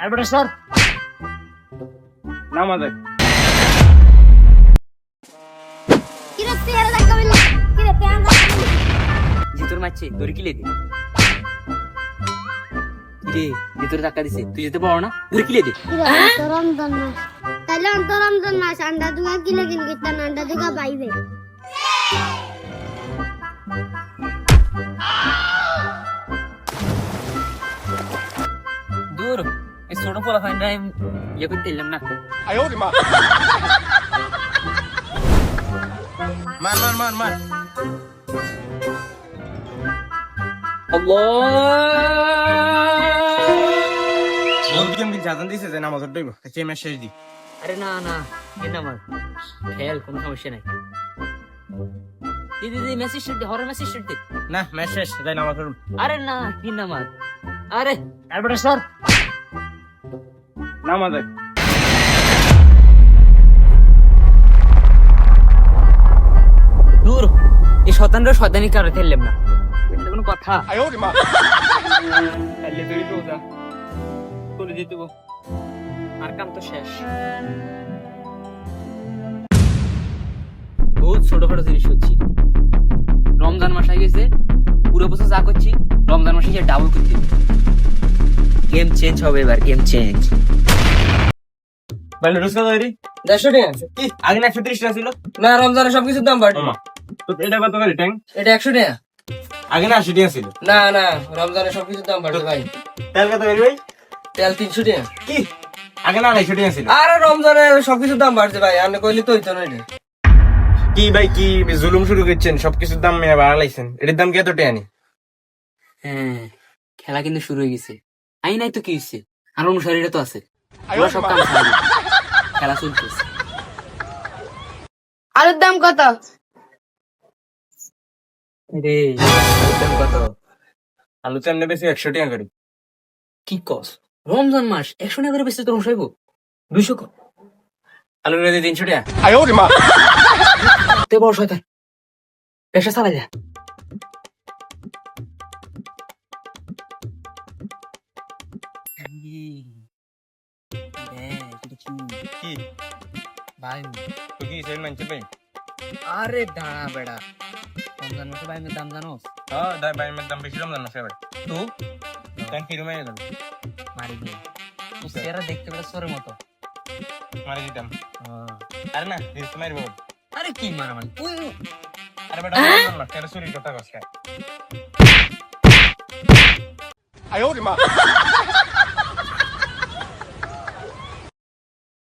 এবারে স্যার নামাজে কিরে তেরা দেখাবি না কিরে তেরা দেখাবি জিতর মারছে দড়ি কিলে দে রে জিতর ধাক্কা দিছে তুই যেতে পারো না দড়ি কিলে দে রমজান মাস তাইলে রমজান মাস আন্ডা দুগা কিলে কিন কিতা আন্ডা দুগা পাইবে দূর এই ছোট পোলা ফাইন টাইম ইয়ে করতে এলাম না মার জাজান দিছে যে নামাজ পড়ব সে মেশ শেষ দি আরে না না কি নামাজ খেল কোনো সমস্যা নাই দিদি মেসেজ শিট দে হর মেসেজ শিট দে না মেশ শেষ যাই নামাজ পড়ব আরে না কি নামাজ আরে এবারে স্যার নামাজে দূর এই শতানরা শতানি কারো খেললাম না এটা কোনো কথা তাহলে তুই রোজা করে দিতে আর কাম তো শেষ বহুত ছোটখাটো জিনিস হচ্ছি রমজান মাস আই গেছে পুরো বছর যা করছি রমজান মাসে গিয়ে ডাবল করতে গেম চেঞ্জ হবে এবার গেম চেঞ্জ বলে রুস্কা তৈরি 150 টাকা আছে কি আগে 130 টাকা ছিল না রমজানের সবকিছুর দাম বাড়ছে তো এটা কত করে ট্যাং এটা 100 টাকা আগে না 80 টাকা ছিল না না রমজানের সবকিছুর দাম বাড়ছে ভাই তেল কত করে ভাই তেল 300 টাকা কি আগে না 250 টাকা ছিল আরে রমজানের সবকিছুর দাম বাড়ছে ভাই আপনি কইলি তো হইতো না এটা কি ভাই কি জুলুম শুরু করছেন সবকিছুর দাম মেয়ে বাড়াইছেন এটার দাম কি এত টাকা নি হ্যাঁ খেলা কিন্তু শুরু হয়ে গেছে আই নাই তো কি হচ্ছে আর অনুসারীরা তো আছে ওরা সব কাম ছাড়বে খেলা চলতেছে আলুর দাম কত রে দাম কত আলু তো এমনি বেশি 100 টাকা করে কি কস রমজান মাস 100 টাকা করে বেশি তোর অনুসারীব 200 কর আলু রেডি 300 টাকা তে বড় শয়তান পেশা চালাই যা কি ভাই তো কি সেল মানছে ভাই আরে দাঁড়া বেড়া রমজান মাসে ভাই দাম জানো হ্যাঁ দাই ভাই মের দাম বেশি রমজান মাসে ভাই তো কেন কি রুমে গেল মারি গিয়ে তুই সেরা দেখতে পেলে সরের মতো মারি দিতাম আরে না দিস মারবো আরে কি মারা মানে তুই আরে বেটা রমজান মাস তেরা চুরির কথা কস